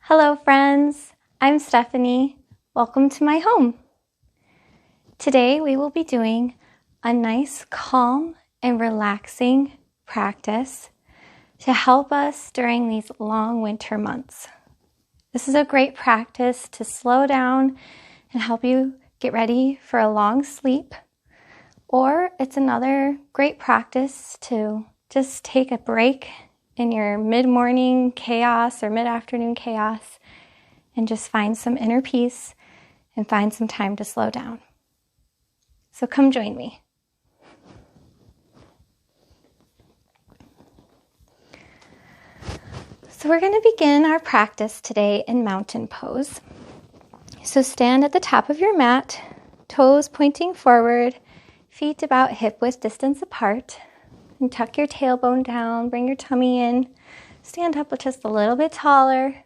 Hello friends, I'm Stephanie. Welcome to my home. Today we will be doing a nice, calm, and relaxing practice to help us during these long winter months. This is a great practice to slow down and help you get ready for a long sleep, or it's another great practice to just take a break in your mid-morning chaos or mid-afternoon chaos and just find some inner peace and find some time to slow down. So come join me. So we're going to begin our practice today in mountain pose. So stand at the top of your mat, toes pointing forward, feet about hip-width distance apart, and tuck your tailbone down, bring your tummy in, stand up just a little bit taller,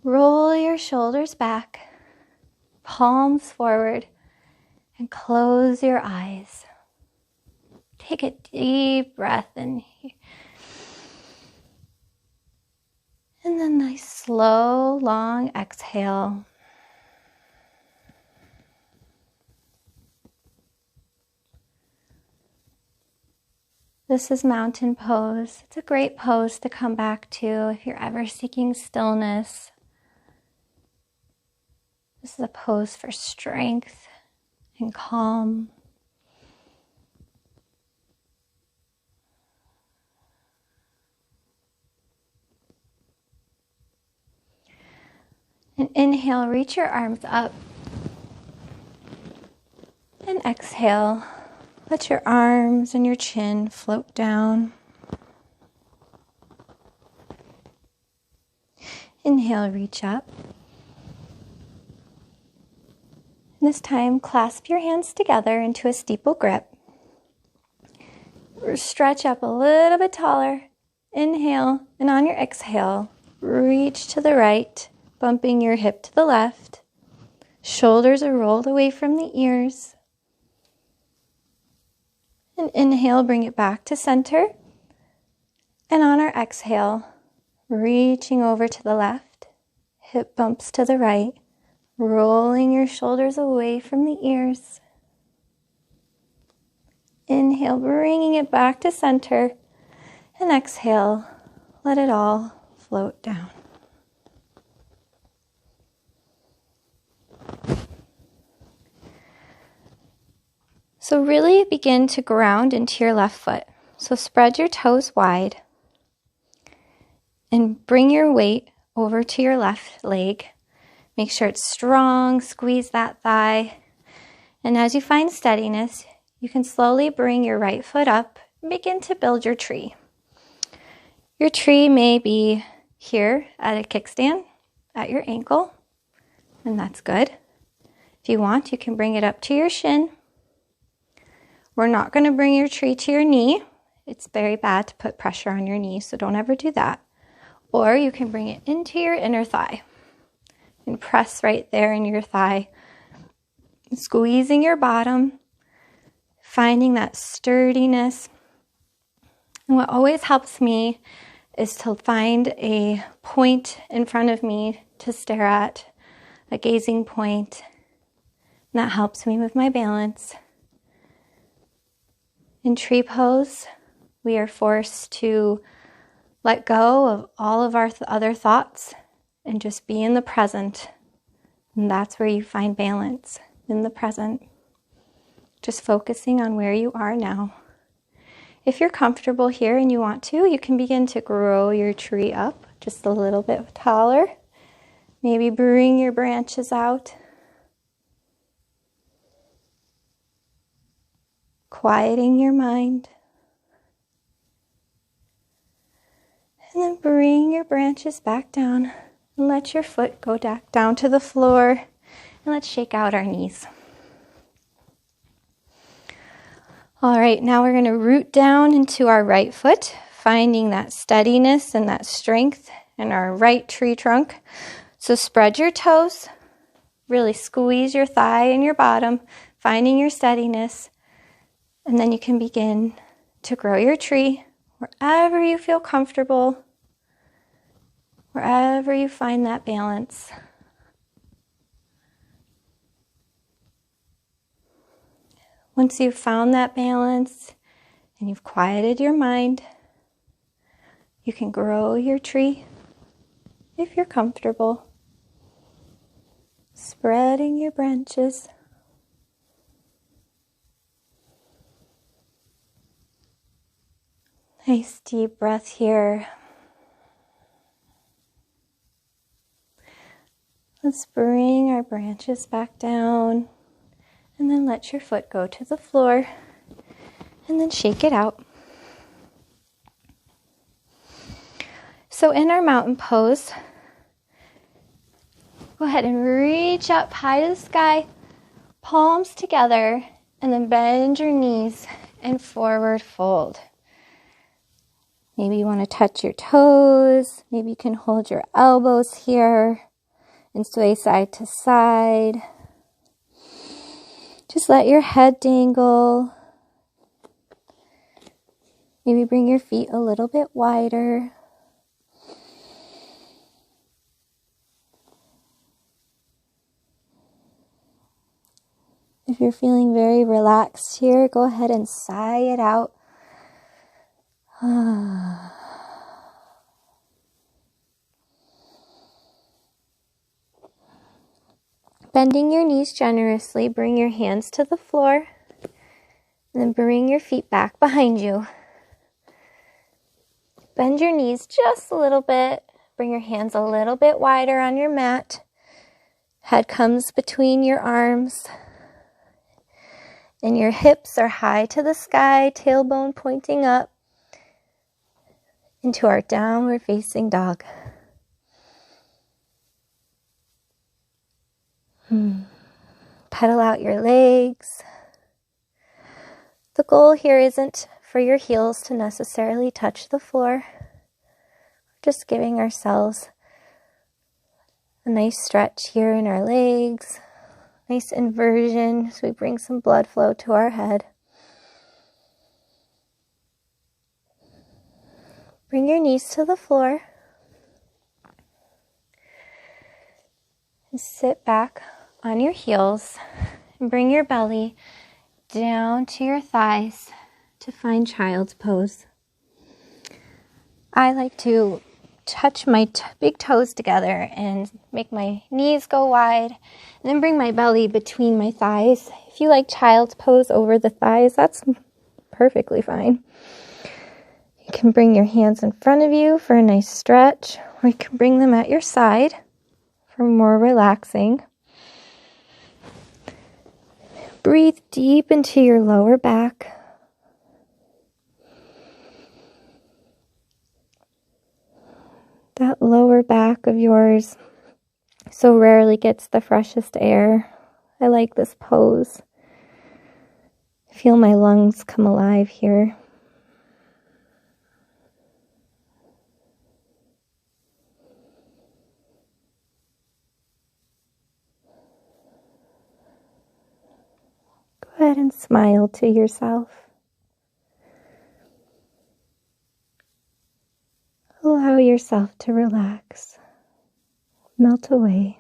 roll your shoulders back, palms forward, and close your eyes. Take a deep breath in here. And then nice, slow, long exhale. This is mountain pose. It's a great pose to come back to if you're ever seeking stillness. This is a pose for strength and calm. And inhale, reach your arms up. And exhale, let your arms and your chin float down. Inhale, reach up. And this time, clasp your hands together into a steeple grip. Stretch up a little bit taller. Inhale, and on your exhale, reach to the right, bumping your hip to the left. Shoulders are rolled away from the ears. And inhale, bring it back to center. And on our exhale, reaching over to the left, hip bumps to the right, rolling your shoulders away from the ears. Inhale, bringing it back to center. And exhale, let it all float down. So really begin to ground into your left foot. So spread your toes wide and bring your weight over to your left leg. Make sure it's strong, squeeze that thigh. And as you find steadiness, you can slowly bring your right foot up and begin to build your tree. Your tree may be here at a kickstand at your ankle, and that's good. If you want, you can bring it up to your shin. We're not going to bring your tree to your knee. It's very bad to put pressure on your knee, so don't ever do that. Or you can bring it into your inner thigh and press right there in your thigh, squeezing your bottom, finding that sturdiness. And what always helps me is to find a point in front of me to stare at, a gazing point. And that helps me with my balance. In tree pose, we are forced to let go of all of our other thoughts and just be in the present. And that's where you find balance, in the present. Just focusing on where you are now. If you're comfortable here and you want to, you can begin to grow your tree up just a little bit taller. Maybe bring your branches out. Quieting your mind. And then bring your branches back down and let your foot go down to the floor. And let's shake out our knees. All right, now we're going to root down into our right foot, finding that steadiness and that strength in our right tree trunk. So spread your toes, really squeeze your thigh and your bottom, finding your steadiness. And then you can begin to grow your tree wherever you feel comfortable. wherever you find that balance. Once you've found that balance and you've quieted your mind, you can grow your tree if you're comfortable, spreading your branches. Nice deep breath here. Let's bring our branches back down and then let your foot go to the floor and then shake it out. So in our mountain pose, go ahead and reach up high to the sky, palms together, and then bend your knees and forward fold. Maybe you want to touch your toes. Maybe you can hold your elbows here and sway side to side. Just let your head dangle. Maybe bring your feet a little bit wider. If you're feeling very relaxed here, go ahead and sigh it out. Bending your knees generously, bring your hands to the floor, and then bring your feet back behind you. Bend your knees just a little bit, bring your hands a little bit wider on your mat. Head comes between your arms, and your hips are high to the sky, tailbone pointing up into our downward facing dog. Pedal out your legs. The goal here isn't for your heels to necessarily touch the floor. Just giving ourselves a nice stretch here in our legs. Nice inversion so we bring some blood flow to our head. Bring your knees to the floor. And sit back on your heels and bring your belly down to your thighs to find child's pose. I like to touch my big toes together and make my knees go wide, and then bring my belly between my thighs. If you like child's pose over the thighs, that's perfectly fine. You can bring your hands in front of you for a nice stretch, or you can bring them at your side for more relaxing. Breathe deep into your lower back. That lower back of yours so rarely gets the freshest air. I like this pose. I feel my lungs come alive here. Go ahead and smile to yourself. Allow yourself to relax, melt away.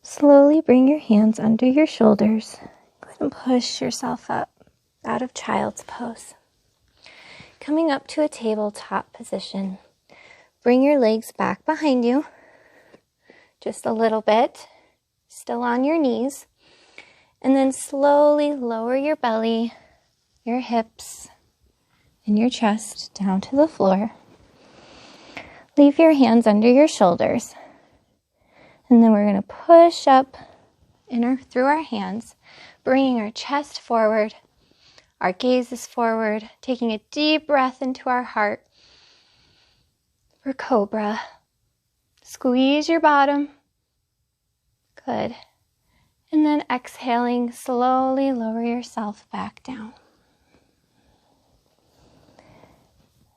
Slowly bring your hands under your shoulders. Go ahead and push yourself up out of child's pose. Coming up to a tabletop position. Bring your legs back behind you. Just a little bit. Still on your knees. And then slowly lower your belly, your hips, and your chest down to the floor. Leave your hands under your shoulders. And then we're going to push up through our hands, bringing our chest forward, our gaze is forward, taking a deep breath into our heart for Cobra. Squeeze your bottom. Good. And then exhaling, slowly lower yourself back down.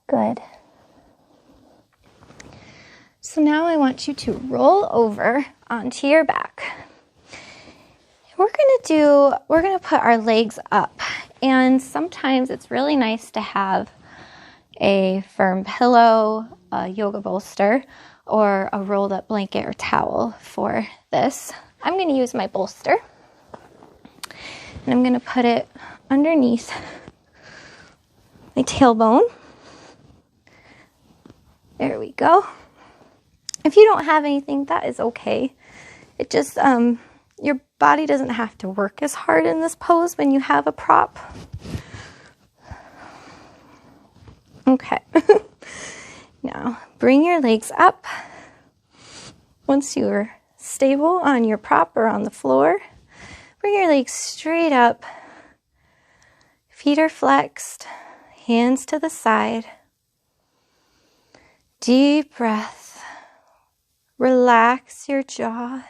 Good. So now I want you to roll over onto your back. We're gonna put our legs up, and sometimes it's really nice to have a firm pillow, a yoga bolster, or a rolled up blanket or towel for this. I'm gonna use my bolster, and I'm gonna put it underneath my tailbone. There we go. If you don't have anything, that is okay. It just, your body doesn't have to work as hard in this pose when you have a prop. Okay. Now, bring your legs up. Once you're stable on your prop or on the floor, bring your legs straight up. Feet are flexed, hands to the side. Deep breath. Relax your jaw.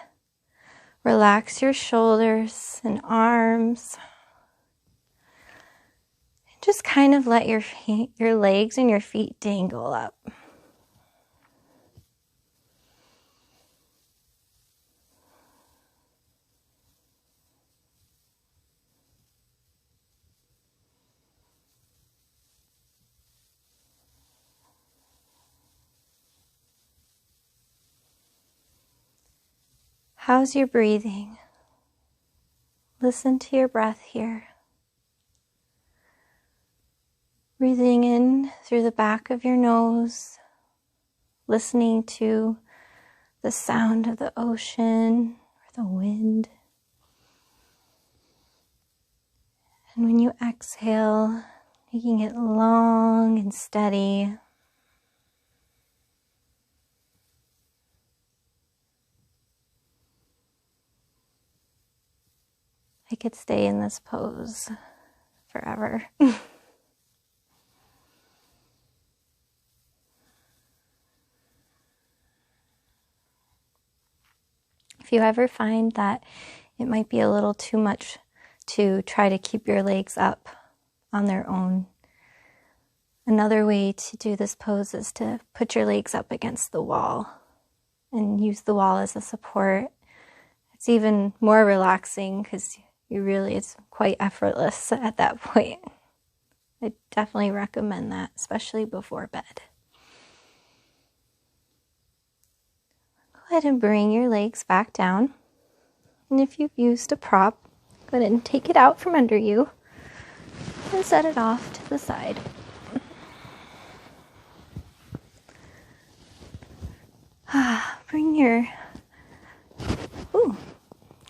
Relax your shoulders and arms. Just kind of let your legs and your feet dangle up. How's your breathing? Listen to your breath here. Breathing in through the back of your nose, listening to the sound of the ocean or the wind. And when you exhale, making it long and steady. I could stay in this pose forever. If you ever find that it might be a little too much to try to keep your legs up on their own, another way to do this pose is to put your legs up against the wall and use the wall as a support. It's even more relaxing because it's quite effortless at that point. I definitely recommend that, especially before bed. Go ahead and bring your legs back down. And if you've used a prop, go ahead and take it out from under you and set it off to the side.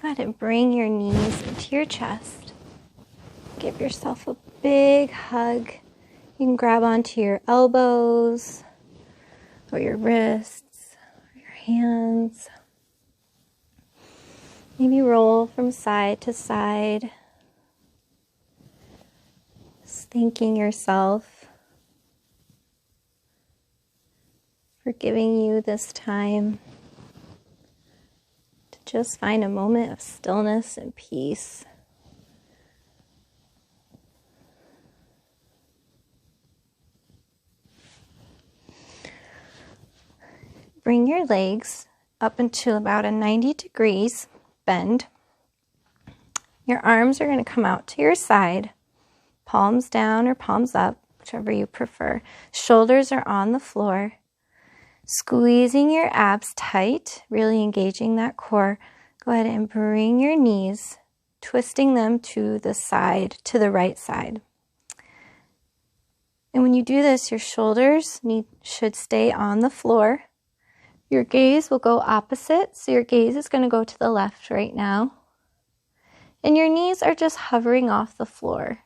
Go ahead and bring your knees into your chest. Give yourself a big hug. You can grab onto your elbows or your wrists or your hands. Maybe roll from side to side. Just thanking yourself for giving you this time to just find a moment of stillness and peace. Bring your legs up into about a 90 degrees bend. Your arms are going to come out to your side, palms down or palms up, whichever you prefer. Shoulders are on the floor. Squeezing your abs tight, really engaging that core. Go ahead and bring your knees, twisting them to the side, to the right side. And when you do this, your shoulders should stay on the floor. Your gaze will go opposite, so your gaze is going to go to the left right now. And your knees are just hovering off the floor.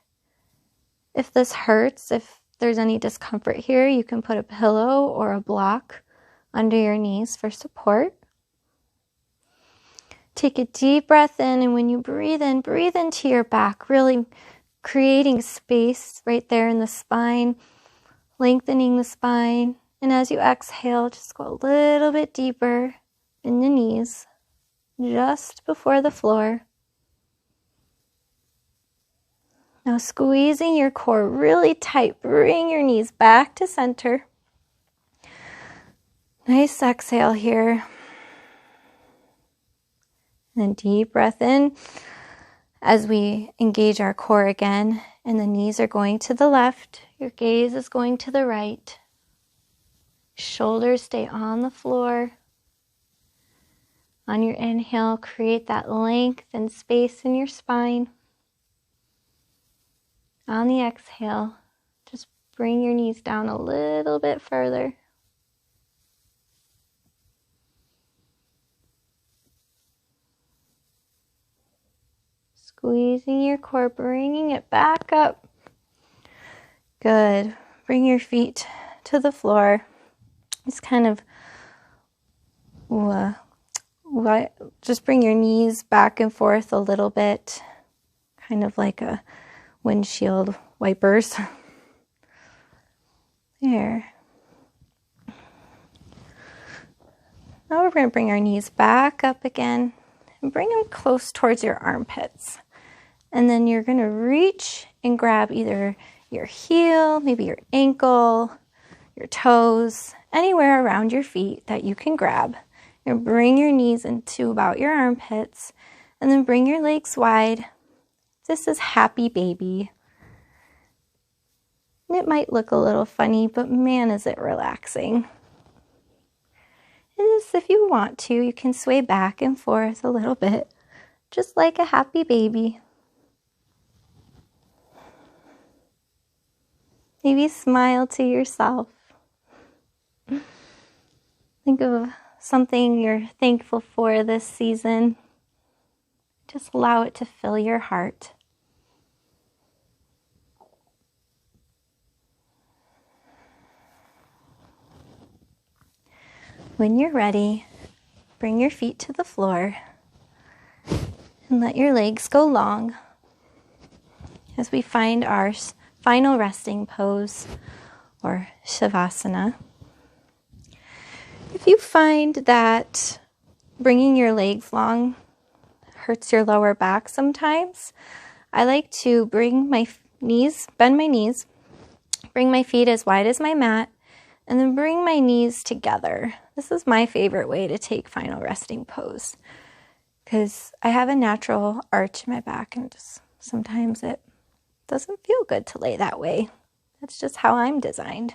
If this hurts, if there's any discomfort here, you can put a pillow or a block under your knees for support. Take a deep breath in, and when you breathe into your back, really creating space right there in the spine, lengthening the spine. And as you exhale, just go a little bit deeper in the knees, just before the floor. Now squeezing your core really tight, bring your knees back to center. Nice exhale here. And then deep breath in as we engage our core again. And the knees are going to the left. Your gaze is going to the right. Shoulders stay on the floor. On your inhale, create that length and space in your spine. On the exhale, just bring your knees down a little bit further. Squeezing your core, bringing it back up. Good. Bring your feet to the floor. Just kind of just bring your knees back and forth a little bit, kind of like a windshield wipers. There. Now we're going to bring our knees back up again and bring them close towards your armpits. And then you're going to reach and grab either your heel, maybe your ankle, your toes, anywhere around your feet that you can grab. You're going to bring your knees into about your armpits and then bring your legs wide. This is happy baby. And it might look a little funny, but man, is it relaxing. It is, if you want to, you can sway back and forth a little bit, just like a happy baby. Maybe smile to yourself. Think of something you're thankful for this season. Just allow it to fill your heart. When you're ready, bring your feet to the floor and let your legs go long as we find our final resting pose, or Shavasana. If you find that bringing your legs long hurts your lower back sometimes, I like to bring my knees, bend my knees, bring my feet as wide as my mat, and then bring my knees together. This is my favorite way to take final resting pose because I have a natural arch in my back and just sometimes it doesn't feel good to lay that way. That's just how I'm designed.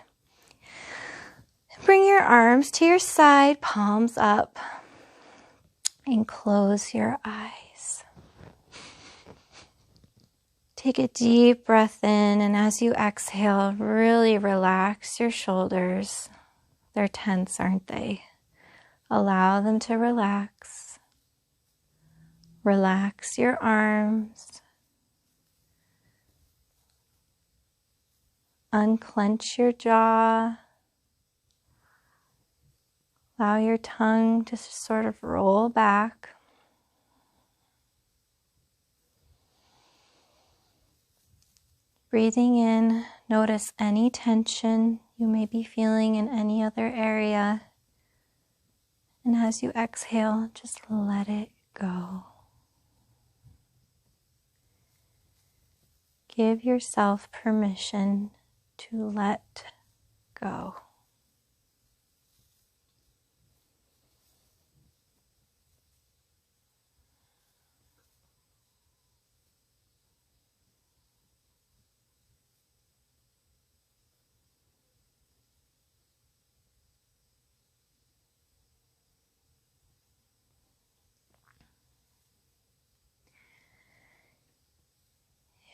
Bring your arms to your side, palms up, and close your eyes. Take a deep breath in, and as you exhale, really relax your shoulders. They're tense, aren't they? Allow them to relax. Relax your arms. Unclench your jaw. Allow your tongue to sort of roll back. Breathing in, notice any tension you may be feeling in any other area. And as you exhale, just let it go. Give yourself permission to let go.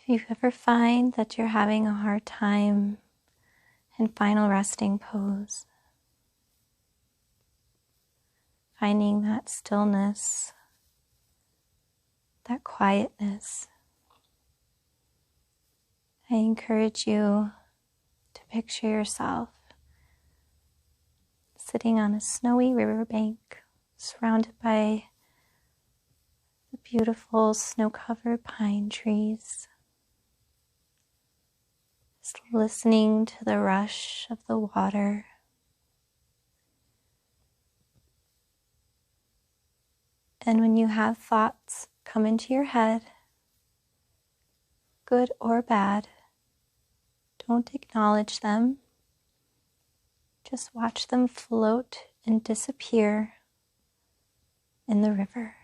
If you ever find that you're having a hard time in final resting pose, finding that stillness, that quietness, I encourage you to picture yourself sitting on a snowy riverbank, surrounded by the beautiful snow-covered pine trees. Just listening to the rush of the water. And when you have thoughts come into your head, good or bad. Don't acknowledge them. Just watch them float and disappear in the river.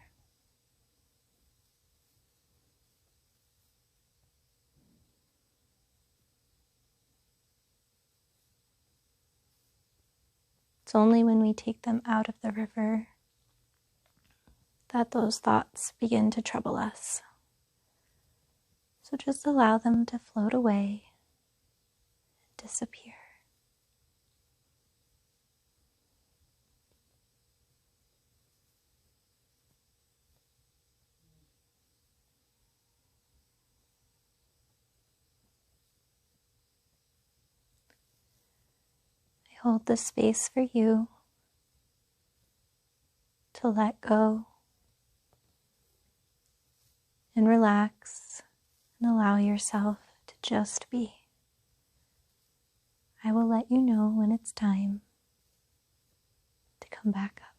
It's only when we take them out of the river that those thoughts begin to trouble us. So just allow them to float away and disappear. I hold the space for you to let go and relax and allow yourself to just be. I will let you know when it's time to come back up.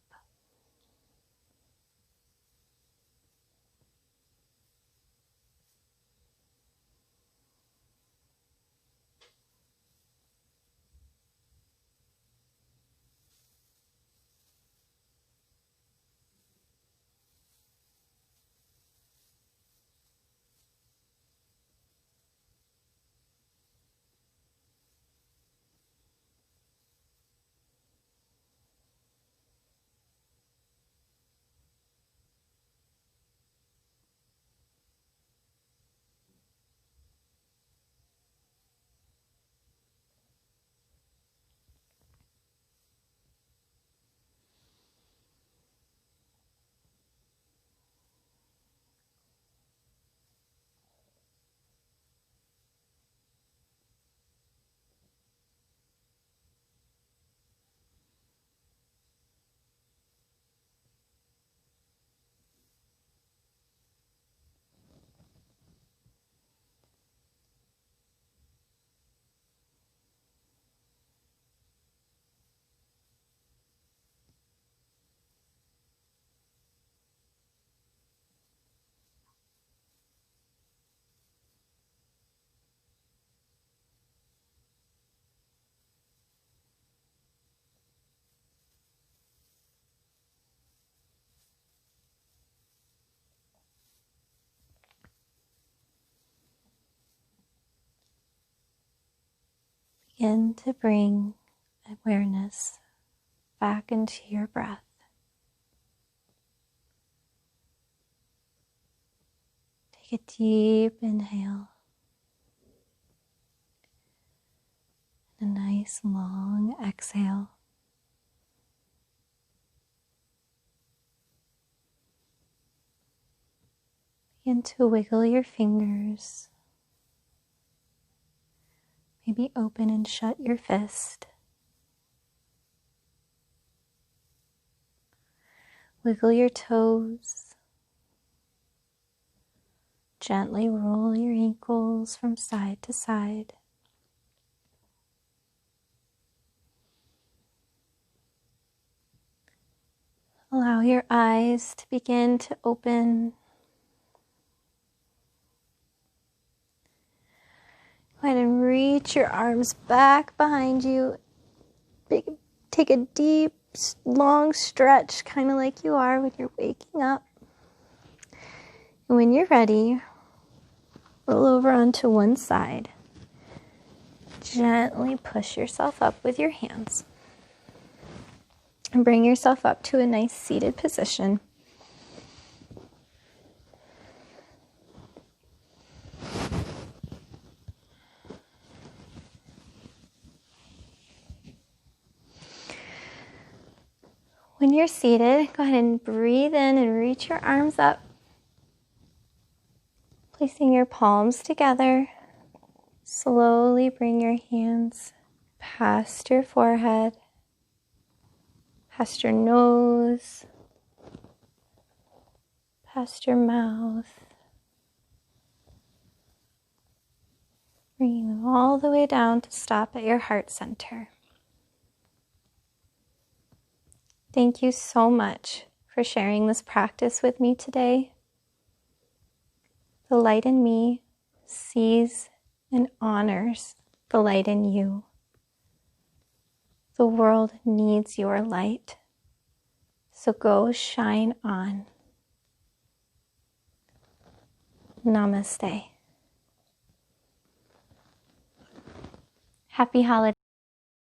Begin to bring awareness back into your breath. Take a deep inhale. And a nice long exhale. Begin to wiggle your fingers. Maybe open and shut your fist. Wiggle your toes. Gently roll your ankles from side to side. Allow your eyes to begin to open. Go ahead and reach your arms back behind you. Take a deep, long stretch, kind of like you are when you're waking up. And when you're ready, roll over onto one side. Gently push yourself up with your hands. And bring yourself up to a nice seated position. When you're seated, go ahead and breathe in and reach your arms up. Placing your palms together. Slowly bring your hands past your forehead, past your nose, past your mouth. Bringing them all the way down to stop at your heart center. Thank you so much for sharing this practice with me today. The light in me sees and honors the light in you. The world needs your light, so go shine on. Namaste. Happy holidays.